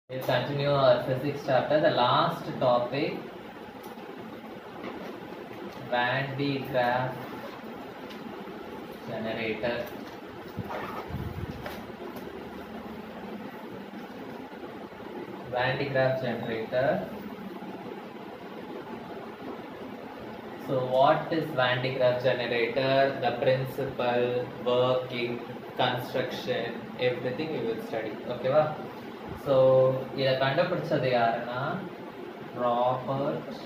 We'll continue our physics chapter. The last topic, Van de Graaff generator. Van de Graaff generator. So what is Van de Graaff generator? The principle, working, construction, everything we will study. Okay, va? So இதை கண்டுபிடிச்சது யாருன்னா Robert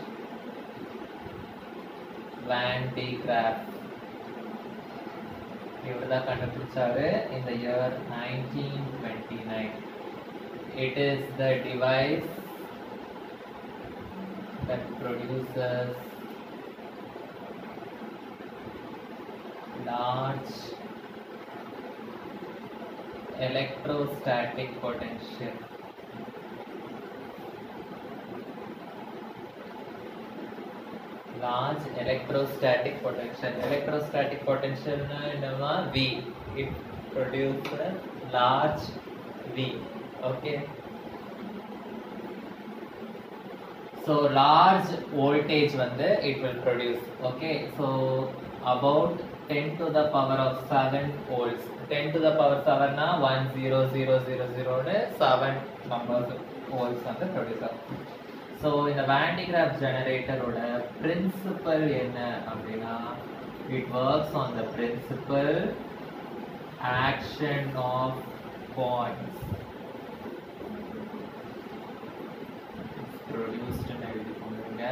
வான் de graph. இவர் தான் கண்டுபிடிச்சாரு in the year 1929. It is the device that produces large electrostatic potential. Large electrostatic potential. Electrostatic potential na V. It produces large V. Okay. So large voltage வந்து it will produce. Okay. So about 10 to the power of 7 volts. 10 to the power 7 na 10000 னு 7 numbers volts வந்து produce ஆகும். So இந்த Van de Graaff generator ஓட principle என்ன அப்படின்னா, it works on the principle action of points. It's produced in எழுதிக்கோங்க.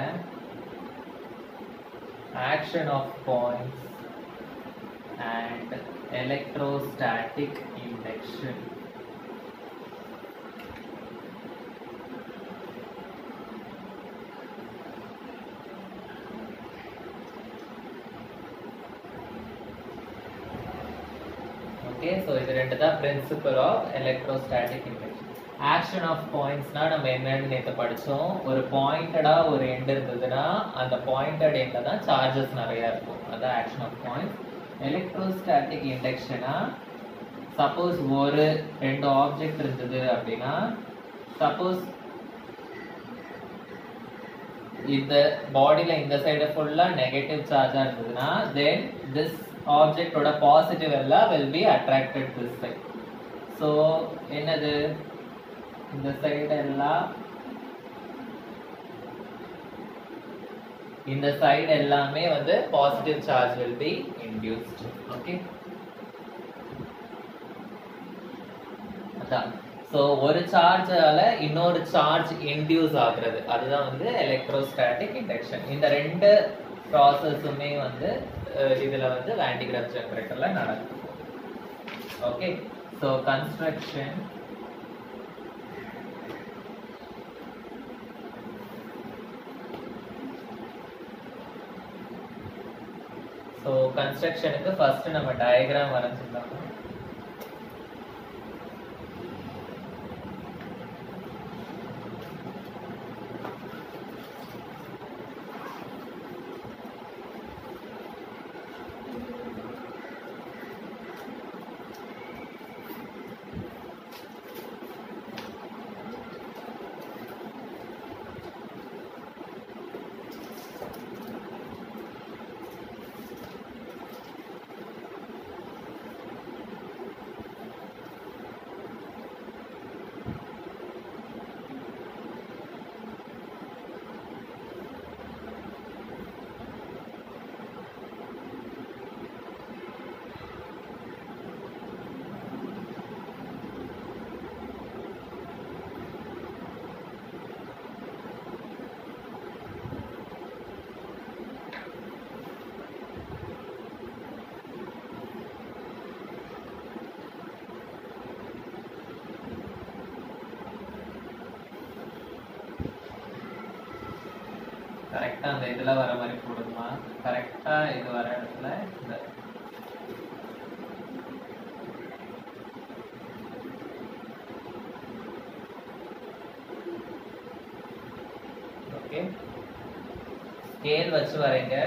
Action of points and electrostatic induction. Okay, so இது ரெண்டு தான் principle of electrostatic induction. Action of points னா நம்ம என்னன்னு நேத்து படிச்சோம். ஒரு பாயிண்டடா ஒரு எண்ட் இருந்ததுன்னா அந்த பாயிண்டட் எண்ட்ல தான் சார்ஜஸ் நிறைய இருக்கும். அதான் action of points. எலக்ட்ரோஸ்டாட்டிக் இண்டக்ஷனா, சப்போஸ் ஒரு ரெண்டு ஆப்ஜெக்ட் இருந்தது அப்படின்னா, சப்போஸ் இந்த பாடியில இந்த சைடு ஃபுல்லா நெகட்டிவ் சார்ஜா இருந்ததுன்னா, தென் திஸ் ஆப்ஜெக்டோட பாசிட்டிவ் எல்லாம் will be attracted this side. So என்னது, இந்த சைடு எல்லாம் இந்த சைடு எல்லாமே வந்து positive charge will be induced. Okay. அதான். ஸோ ஒரு சார்ஜால இன்னொரு சார்ஜ் இன்டியூஸ் ஆகுறது, அதுதான் வந்து எலக்ட்ரோஸ்டாட்டிக் இண்டக்ஷன். இந்த ரெண்டு ப்ராசஸுமே வந்து இதுல வந்து Van de Graaff ஜெனரேட்டர்ல நடக்கும். ஓகே. ஸோ கன்ஸ்ட்ரக்ஷன், ஸோ கன்ஸ்ட்ரக்ஷனுக்கு ஃபர்ஸ்ட் நம்ம டயக்ராம் வரைஞ்சிடலாம். கரெக்டா அந்த இதுல வர மாதிரி போடுமா, கரெக்டா இது வர இடத்துல இந்த ஓகே ஸ்கேல் வச்சு வரைங்க.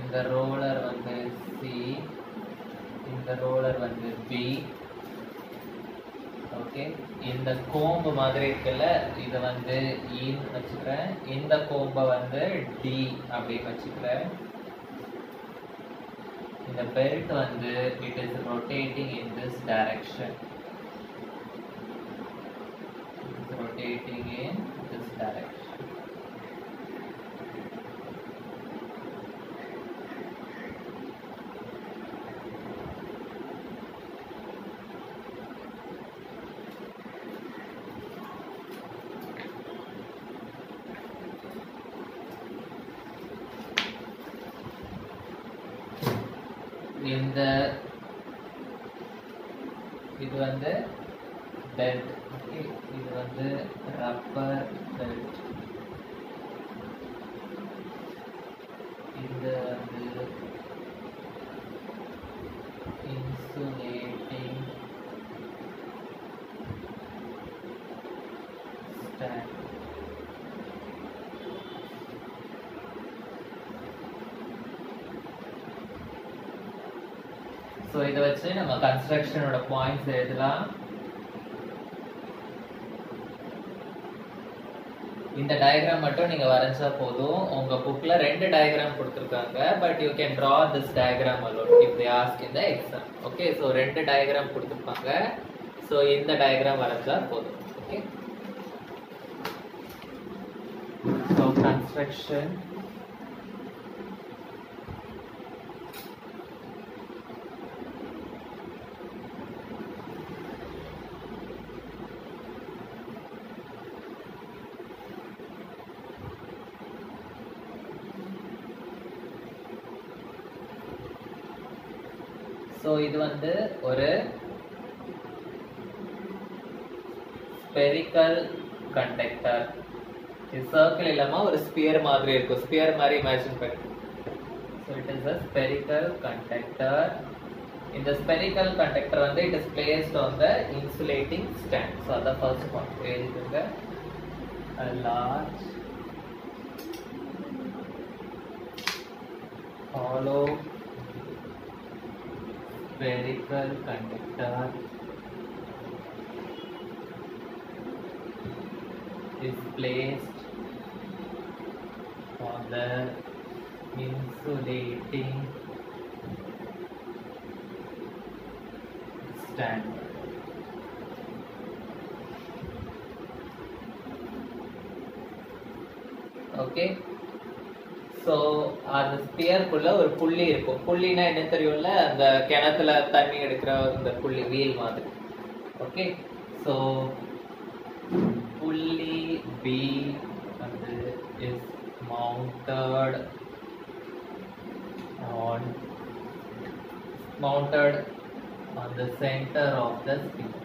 இந்த ரோலர் வந்து C, இந்த ரோலர் வந்து B. ஓகே, இந்த கோம்பு மாதிரி இருக்குல்ல, இதை வந்து ஈன்னு வச்சுக்கிறேன். இந்த கோம்பை வந்து D அப்படின்னு வச்சுக்கிறேன். இந்த பெல்ட் வந்து it is rotating in this direction. Rotating in this direction. இது வந்து பெல்ட். ஓகே, இது வந்து ரப்பர் பெல்ட். இது வந்து இன்சுலேட்டிங் ஸ்டாண்ட். ஸோ இதை வச்சு நம்ம கன்ஸ்ட்ரக்ஷனோட பாயிண்ட்ஸ் எழுதலாம். இந்த டயக்ராம் மட்டும் நீங்க வரைஞ்சா போதும். உங்க புக்ல 2 டயக்ராம் கொடுத்துருக்காங்க, but you can draw this diagram alone if they ask in the exam. Okay, so 2 diagram கொடுத்துருப்பாங்க. ஸோ இந்த டயக்ராம் வரைஞ்சா போதும். Okay, so construction. ஸோ இது வந்து ஒரு ஸ்பெரிக்கல் கண்டக்டர். இது சர்க்கிள் இல்லாம ஒரு ஸ்பியர் மாதிரி இருக்கும். ஸ்பியர் மாதிரி இமேஜின் பண்ணி. So it is a spherical conductor. இந்த ஸ்பெரிக்கல் கண்டக்டர் வந்து it is placed on the insulating stand. So அதான் ஃபர்ஸ்ட் பாயிண்ட் எழுதுங்க. A large hollow spherical conductor is placed on the insulating stand. Okay, so அந்த ஸ்பியருக்குள்ள ஒரு புள்ளி இருக்கும். புள்ளினா என்ன தெரியும்ல, அந்த கிணத்துல தண்ணி எடுக்கிற அந்த புள்ளி, வீல் மாதிரி. ஓகே, ஸோ புள்ளி B வந்து is mounted on the center of the sphere.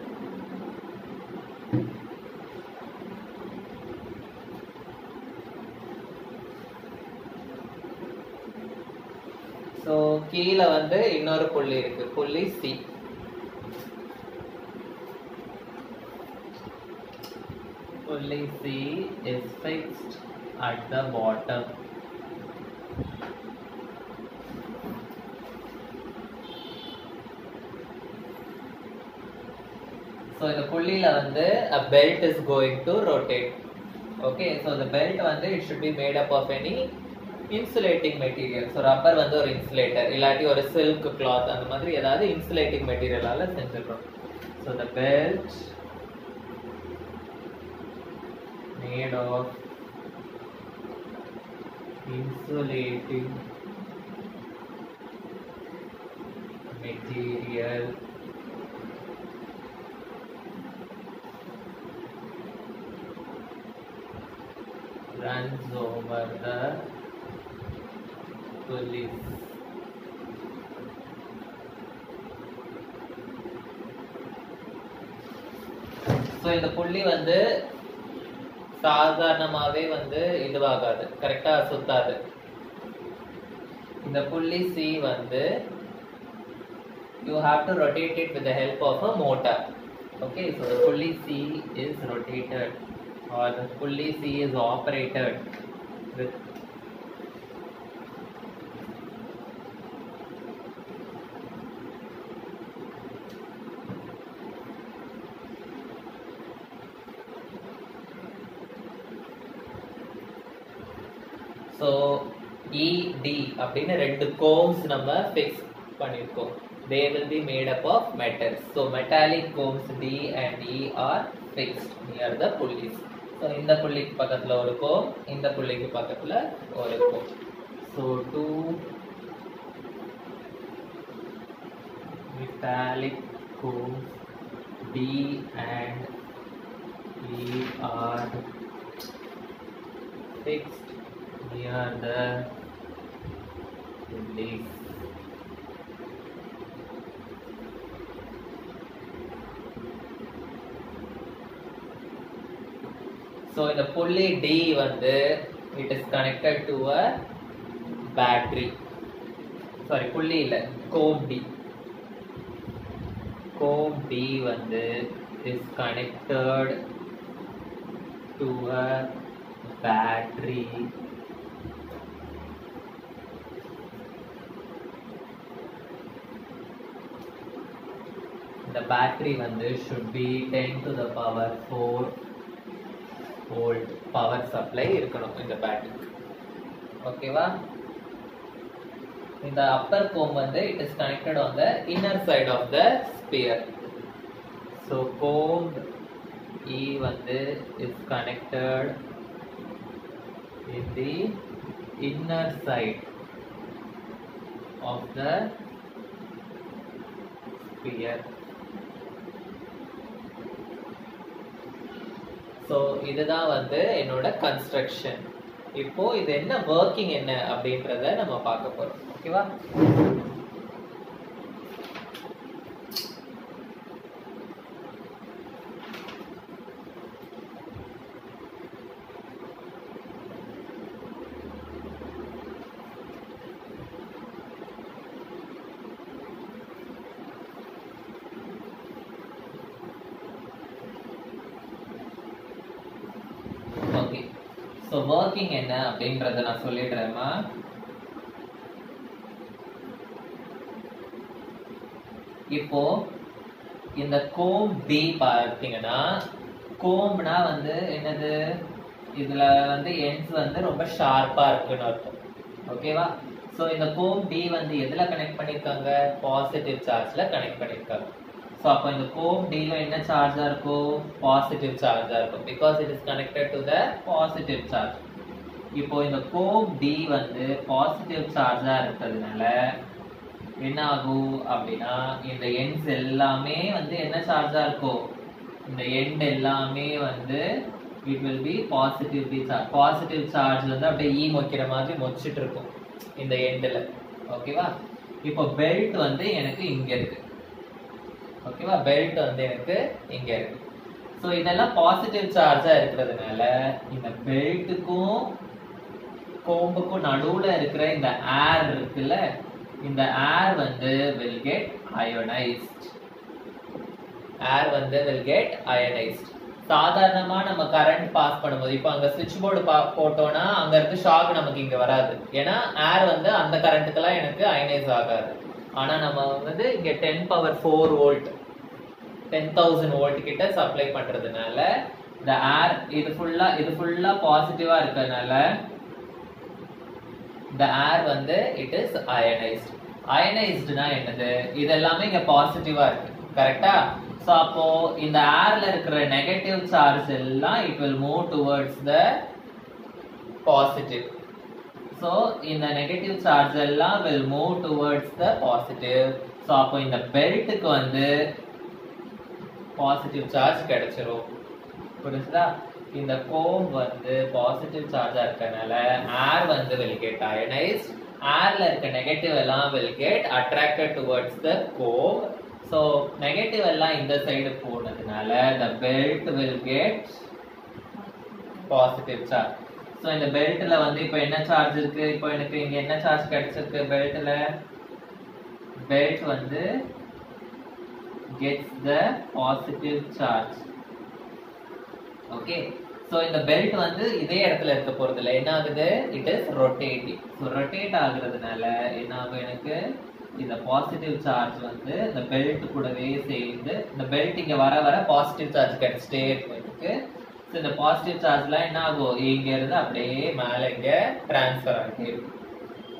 So கீழே வந்து இன்னொரு புள்ளி இருக்கு, புள்ளி C. புள்ளி C is fixed at the bottom. So இந்த புள்ளியில வந்து a belt is going to rotate. Okay, so the belt வந்து it should be made up of any insulating material. So rubber வந்து ஒரு இன்சுலேட்டர், இல்லாட்டி ஒரு சில்க் கிளாத், அந்த மாதிரி ஏதாவது இன்சுலேட்டிங் மெட்டீரியலால செஞ்சிருக்கோம். So the belt made of insulating material runs over the pulleys. So இந்த புள்ளி வந்து சாதாரணமாவே வந்து இதுவாகாது, கரெக்டா சுத்தாது. இந்த புள்ளி C வந்து you have to rotate it with the help of a motor. Okay, so the pulley C is rotated, or the pulley C is operated with so ED அப்படின்னு ரெண்டு combs நம்ம ஃபிக்ஸ் பண்ணியிருக்கோம். They will be made up of metals. So metallic combs D and E are fixed near the pulleys. So இந்த புள்ளிக்கு பக்கத்துல ஒரு comb, இந்த புள்ளிக்கு பக்கத்துல ஒரு comb. So two metallic combs D and E are fixed near the pulleys. So in the pulley D வந்து it is connected to a battery. Sorry, pulley இல்ல, comb D. Comb D வந்து is connected to a battery. The battery வந்து should be 10 to the power 4 volt power supply இருக்கணும் இந்த battery. ஓகேவா? இந்த upper comb வந்து it is connected on the inner side of the sphere. So comb E வந்து is connected in the inner side of the sphere. So இதுதான் வந்து என்னோட construction. இப்போ இது என்ன வர்க்கிங் என்ன அப்படின்றத நம்ம பார்க்க போறோம். ஓகேவா? ஓகே, ஸோ ஒர்க்கிங் என்ன அப்படின்றத நான் சொல்லிடுறேம்மா. இப்போ இந்த கோம் டி பார்த்தீங்கன்னா, கோம்னா வந்து என்னது, இதுல வந்து எண்ட்ஸ் வந்து ரொம்ப ஷார்ப்பா இருக்குன்னு அர்த்தம். ஓகேவா? ஸோ இந்த கோம் டி வந்து எதுல கனெக்ட் பண்ணிருக்காங்க? பாசிட்டிவ் சார்ஜ்ல கனெக்ட் பண்ணிருக்காங்க. ஸோ அப்போ இந்த கோம் டில என்ன சார்ஜா இருக்கும்? பாசிட்டிவ் சார்ஜா இருக்கும். Because it is connected to the positive charge. இப்போ இந்த கோம் டி வந்து பாசிட்டிவ் சார்ஜா இருக்கிறதுனால என்ன ஆகும் அப்படின்னா, இந்த எண்ட்ஸ் எல்லாமே வந்து என்ன சார்ஜா இருக்கும்? இந்த எண்ட் எல்லாமே வந்து it will B positively charge. Positive charge வந்து அப்படியே ஈ மொக்கிற மாதிரி மொச்சிட்டு இருக்கும் இந்த எண்டில். ஓகேவா? இப்போ பெல்ட் வந்து எனக்கு இங்க இருக்கு. ஓகேவா? பெல்ட் வந்து எனக்கு இங்க இருக்கு. ஸோ இதெல்லாம் பாசிட்டிவ் சார்ஜா இருக்கிறதுனால இந்த பெல்ட்டுக்கும் கோம்புக்கும் நடுவுல இருக்கிற இந்த ஏர் இருக்குல்ல, இந்த ஏர் வந்து will get ionized. ஏர் வந்து will get ionized. சாதாரணமா நம்ம கரண்ட் பாஸ் பண்ணும்போது, இப்போ அங்க சுவிட்ச் போர்டு போட்டோம்னா அங்க இருந்து ஷாக் நமக்கு இங்க வராது. ஏன்னா ஏர் வந்து அந்த கரண்ட்டுக்கெல்லாம் எனக்கு அயனைஸ் ஆகாது. ஆனா நம்ம வந்து இங்க 10 பவர் 4 வோல்ட் 10,000 வோல்ட் கிட்ட சப்ளை பண்றதுனால இந்த ஏர் இது ஃபுல்லா பாசிட்டிவா இருக்கிறதுனால இந்த ஏர் வந்து இட் இஸ் அயனைஸ்ட். அயனைஸ்டுனா என்னது? இது எல்லாமே இங்க பாசிட்டிவா இருக்கு. கரெக்டா? சோ அப்போ இந்த ஏர்ல இருக்கிற நெகட்டிவ் சார்ஜ் எல்லாம் it will move towards the positive. So இந்த நெகட்டிவ் சார்ஜ் எல்லாம் will move towards the positive. So அப்போ இந்த பெல்ட்டுக்கு வந்து பாசிட்டிவ் சார்ஜ் கிடைச்சிரும். புரியுதா? இந்த கோம் வந்து பாசிட்டிவ் சார்ஜா இருக்கனால ஏர் வந்து will get ionized. ஏர்ல இருக்க நெகட்டிவ் எல்லாம் will get attracted towards the comb. So negative எல்லாம் இந்த சைடு போனதுனால the belt will get positive charge. So இந்த பெல்ட்ல வந்து இப்போ என்ன சார்ஜ் இருக்கு? இப்போ எனக்கு இங்க என்ன சார்ஜ் கிடைச்சிருக்கு? பெல்ட்ல பெல்ட் வந்து gets the positive charge. Okay, so இந்த பெல்ட் வந்து இதே இடத்துல இருக்க போறது இல்லை. என்ன ஆகுது? It is rotating. So rotate ஆகுறதுனால என்ன ஆகும்? எனக்கு இந்த பாசிட்டிவ் சார்ஜ் வந்து இந்த பெல்ட் கூடவே சேர்ந்து இந்த பெல்ட் இங்க வர வர பாசிட்டிவ் சார்ஜ் கிடைச்சிட்டே இருக்கும் எனக்கு. ஸோ இந்த பாசிட்டிவ் சார்ஜ்லாம் என்ன ஆகும், இங்க இருந்து அப்படியே மேலே இங்க டிரான்ஸ்ஃபர் ஆகிட்டே இருக்கும்.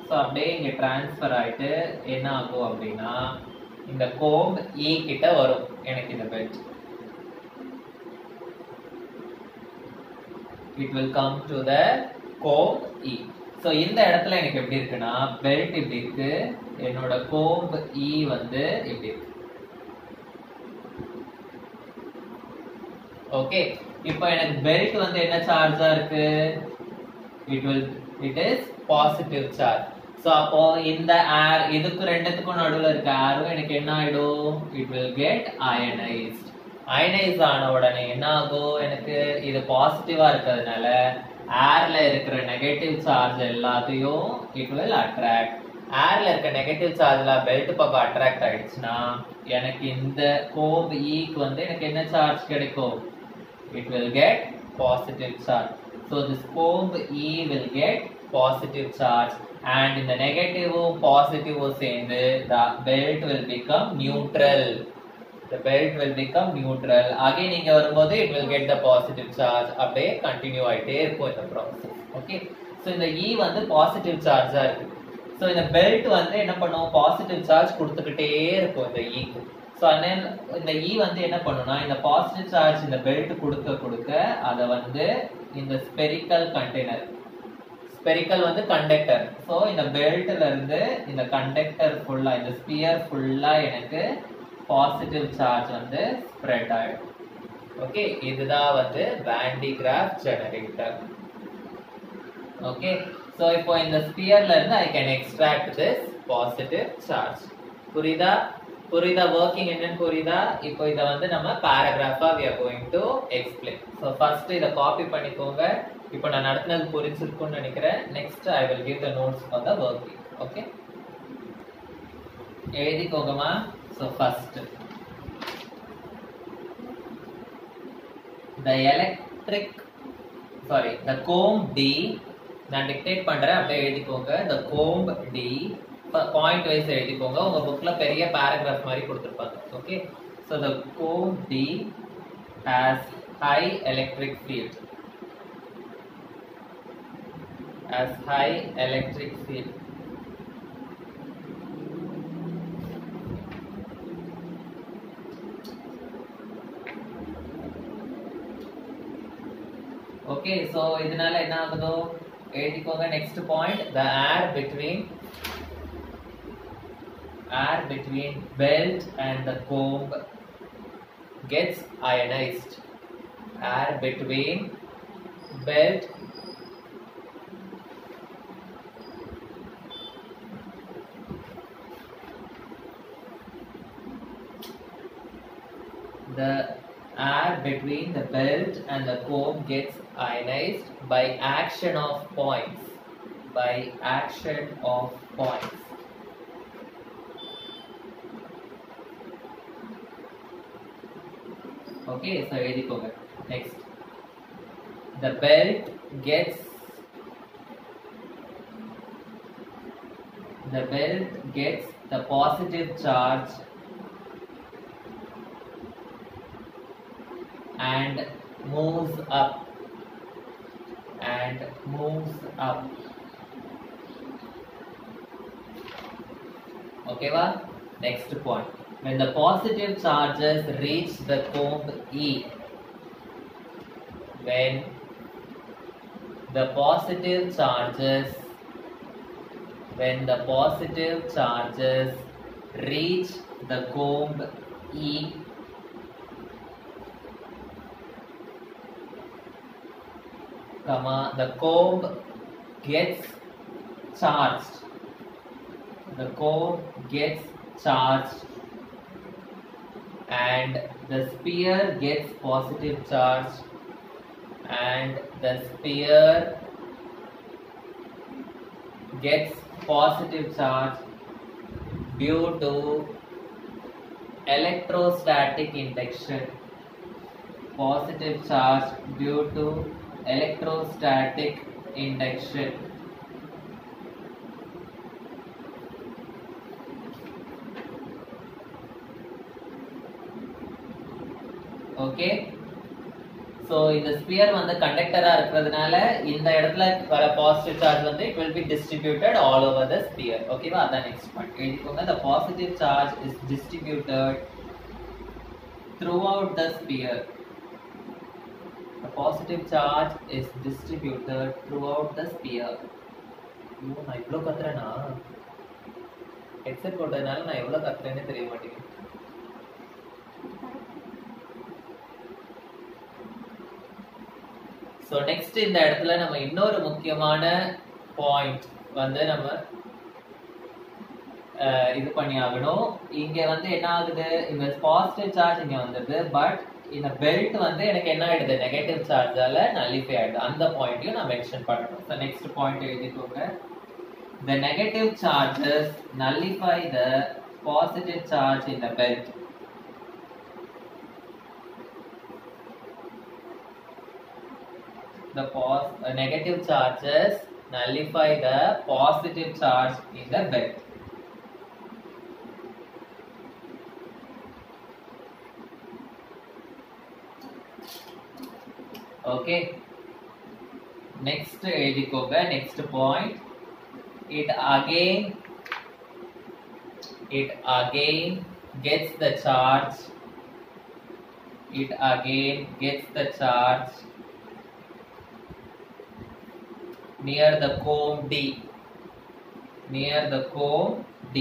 ஸோ அப்படியே இங்க டிரான்ஸ்ஃபர் ஆயிட்டு என்ன ஆகும் அப்படின்னா இந்த கோம்ப் இ கிட்ட வரும் எனக்கு இந்த belt. It will come to the comb E. So இந்த இடத்துல எனக்கு எப்படி இருக்குன்னா பெல்ட் இப்படி இருக்கு, என்னோட கோம்ப் E வந்து இப்படி இருக்கு. ஓகே, இப்போ எனக்கு பெல்ட் வந்து என்ன சார்ஜா இருக்கு, it is positive charge. So அப்போ இந்த ஏர் இதுக்கு ரெண்டுத்துக்கும் நடுவுல இருக்க ஏரும் எனக்கு என்ன ஆயிடும், it will get ionized. அயனைஸ் ஆன உடனே என்ன ஆகும், எனக்கு இது பாசிட்டிவா இருக்கிறதுனால ஏர்ல இருக்கிற நெகட்டிவ் சார்ஜ் எல்லாத்தையும் இட் வில் அட்ராக்ட். ஏர்ல இருக்க நெகட்டிவ் சார்ஜ்லாம் பெல்ட் பக்கம் அட்ராக்ட் ஆயிடுச்சுன்னா எனக்கு இந்த கோம்ப் ஈக்கு வந்து எனக்கு என்ன சார்ஜ் கிடைக்கும், it will get positive charge. So this comb he will get positive charge and இந்த நெகட்டிவும் பாசிட்டிவும் சேர்ந்து the belt will become neutral. The belt will become neutral. Again இங்க வரும்போது it will get the positive charge. அப்படியே continue ஆயிட்டே இருக்கும் இந்த process. Okay, so இந்த E வந்து பாசிட்டிவ் சார்ஜா இருக்கு. ஸோ இந்த பெல்ட் வந்து என்ன பண்ணும், பாசிட்டிவ் சார்ஜ் கொடுத்துக்கிட்டே இருக்கும் இந்த ஈக்கு. ஸோ அதனால இந்த E வந்து என்ன பண்ணும்னா இந்த பாசிட்டிவ் சார்ஜ் இந்த பெல்ட் கொடுக்க கொடுக்க அதை வந்து இந்த ஸ்பெரிக்கல் கண்டெய்னர், ஸ்பெரிக்கல் வந்து கண்டக்டர், ஸோ இந்த பெல்ட்ல இருந்து இந்த கண்டக்டர் ஃபுல்லா இந்த ஸ்பியர் ஃபுல்லா எனக்கு பாசிட்டிவ் சார்ஜ் வந்து ஸ்ப்ரெட் ஆயிடும். ஓகே, இதுதான் வந்து Van de Graaff generator. Okay, so இப்போ இந்த ஸ்பியர்ல இருந்து I can extract this positive charge. புரியுதா, புரியுதா ஒர்க்கிங் என்னன்னு புரியுதா? இப்போ இதை வந்து நம்ம பேராகிராஃபா we are going to explain. So first இதை காப்பி பண்ணிக்கோங்க. இப்போ நான் நடத்தினது புரிஞ்சிருக்கும்னு நினைக்கிறேன். Next I will give the notes for the working. Okay, எழுதிக்கோங்கம்மா. So first, the comb D, நான் டிக்டேட் பண்றேன், அப்படியே எழுதிக்கோங்க. The comb D, point wise எழுதிக்கோங்க. உங்க புக்ல பெரிய பேராகிராஃப் மாதிரி கொடுத்திருப்பாங்க. Okay, so the comb D has high electric field. Has high electric field. Okay, so இதனால என்ன ஆகுதோ எழுதிக்கோங்க. Next point, the air between belt and the comb gets ionized. Air between belt the air between the belt and the comb gets ionized by action of points. By action of points. Okay, so எழுதிக்கோங்க. Next, the belt gets the positive charge and moves up. Okay va? Next point, when the positive charges reach the comb E, when the positive charges reach the comb E, the comb gets charged. The comb gets charged and the sphere gets positive charge, and the sphere gets positive charge due to electrostatic induction. Positive charge due to electrostatic induction. Okay, so இந்த sphere வந்து கண்டக்டரா இருக்கிறதுனால இந்த இடத்துல வர positive charge வந்து it will be distributed all over the sphere. ஓகேவா? அதான் நெக்ஸ்ட் பாயிண்ட் எழுதிக்கோங்க. the positive charge is distributed throughout the sphere. The positive charge is distributed throughout the sphere. நான் இவ்வளோ கத்துறேனா? ஹெட்செட் போட்டதுனால நான் எவ்வளோ கத்துறேன்னு தெரிய மாட்டேங்குது. ஸோ நெக்ஸ்ட் இந்த இடத்துல நம்ம இன்னொரு முக்கியமான பாயிண்ட் வந்து நம்ம இது பண்ணி ஆகணும். இங்க வந்து என்ன ஆகுது, இந்த பாசிட்டிவ் சார்ஜ் இங்க வந்துடுது, பட் இந்த பெல்ட் வந்து எனக்கு என்ன ஆயிடுது, நெகட்டிவ் சார்ஜால நல்லிஃபை ஆயிடுது. அந்த பாயிண்ட்டையும் நான் மென்ஷன் பண்ணணும். ஸோ நெக்ஸ்ட் பாயிண்ட் எழுதிக்கோங்க. The negative charges nullify the positive charge in the belt. The negative charges nullify the positive charge in the belt. Okay. Next எழுதிக்கோங்க. Next point. It again gets the charge. It again gets the charge near the comb D. Near the comb D.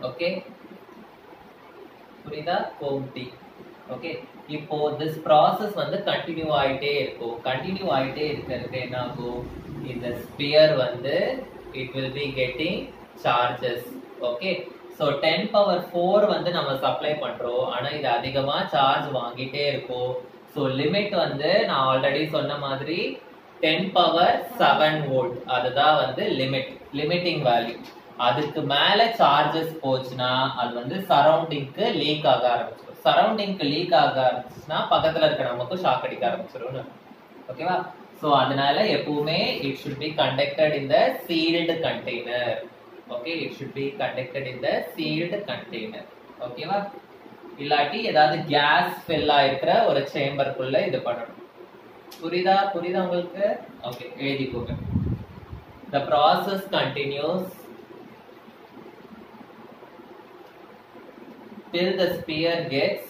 Okay. புரியுதா? comb D. Okay. இப்போ this process வந்து continue ஆயிட்டே இருக்கும். Continue ஆயிட்டே இருக்கிறது என்ன ஆகும், இந்த ஸ்பியர் வந்து it will be getting charges. Okay. So 10 power 4 வந்து நம்ம சப்ளை பண்றோம், ஆனா இது அதிகமா சார்ஜ் வாங்கிட்டே இருக்கும். ஸோ லிமிட் வந்து நான் ஆல்ரெடி சொன்ன மாதிரி 10 power 7 வோல்ட், அதுதான் வந்து லிமிட்டிங் வேல்யூ. அதுக்கு மேல சார்ஜஸ் போச்சுன்னா அது வந்து சரௌண்டிங்க்கு லீக் ஆக ஆரம்பிச்சிடும். சரௌண்டிங்க்கு லீக் ஆக ஆரம்பிச்சுன்னா பக்கத்துல இருக்க நமக்கு ஷாக் அடிக்க ஆரம்பிச்சிடும். ஓகேவா? ஸோ அதனால எப்பவுமே it should be conducted in the sealed container. Okay, it should be conducted in the sealed container. ஓகேவா? இல்லாட்டி ஏதாவது கேஸ் ஃபில் ஆயிருக்கிற ஒரு சேம்பருக்குள்ள இது பண்ணணும். புரியுதா உங்களுக்கு? ஓகே, எழுதிக்கோங்க. The process continues till the sphere gets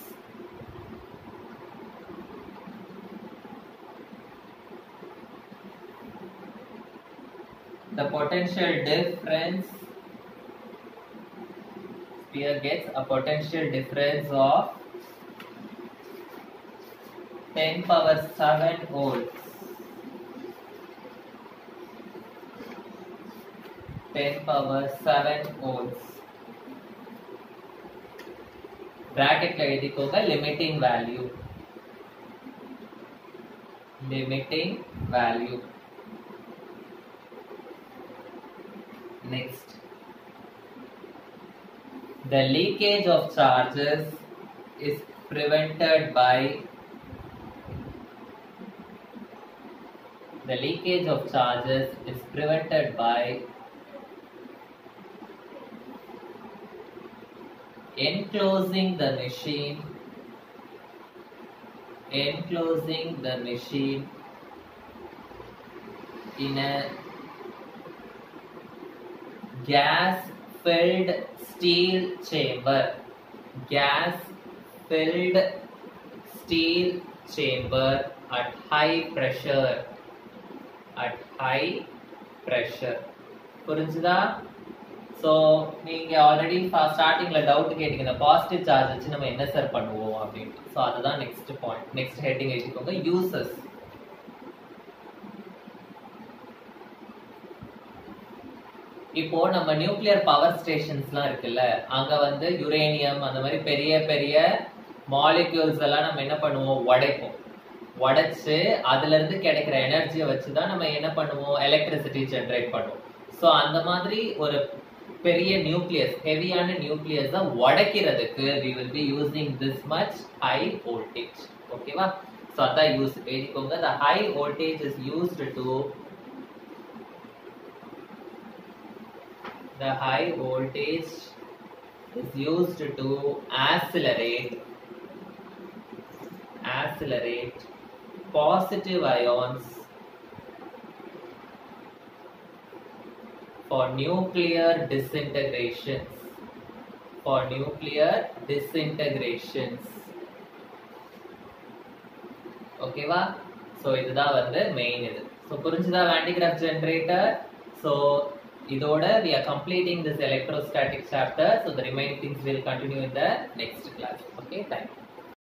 the potential difference. Sphere gets a potential difference of 10 power 7 volts. 10 power 7 volts. Bracket la edikoga limiting value. Limiting value. Next, the leakage of charges is prevented by enclosing the machine in a gas-filled steel chamber. Gas-filled steel chamber at high pressure. புரிஞ்சுதா? So நீங்க already ஸ்டார்டிங்ல doubt கேட்டீங்க, இந்த positive charge வச்சு நம்ம என்ன sir பண்ணுவோம் அப்படின்ட்டு. ஸோ அதுதான் நெக்ஸ்ட் பாயிண்ட். நெக்ஸ்ட் ஹெட்டிங் எழுதிக்கோங்க, யூசஸ். இப்போ நம்ம நியூக்ளியர் பவர் ஸ்டேஷன்ஸ்லாம் இருக்குல்ல, அங்க வந்து யுரேனியம் அந்த மாதிரி பெரிய பெரிய மாலிக்யூல்ஸ் எல்லாம் நம்ம என்ன பண்ணுவோம், உடைச்சு அதுல இருந்து கிடைக்கிற எனர்ஜியை வச்சுதான் நம்ம என்ன பண்ணுவோம், எலக்ட்ரிசிட்டி ஜெனரேட் பண்ணுவோம். ஸோ அந்த மாதிரி ஒரு பெரிய நியூக்ளியஸ், ஹெவியான நியூக்ளியஸை உடைக்கிறதுக்கு we will be using this much high voltage. ஓகேவா? ஸோ அதான் யூஸ் எழுதிக்கோங்க. the high voltage is used to the high voltage is used to accelerate positive ions for nuclear disintegrations. ஓகேவா? ஸோ இதுதான் வந்து மெயின் இது. So புரிஞ்சுதா Van de Graaff generator? So இதோட we are completing this electrostatic chapter. So the remaining things will continue in the next class. Okay, thank you.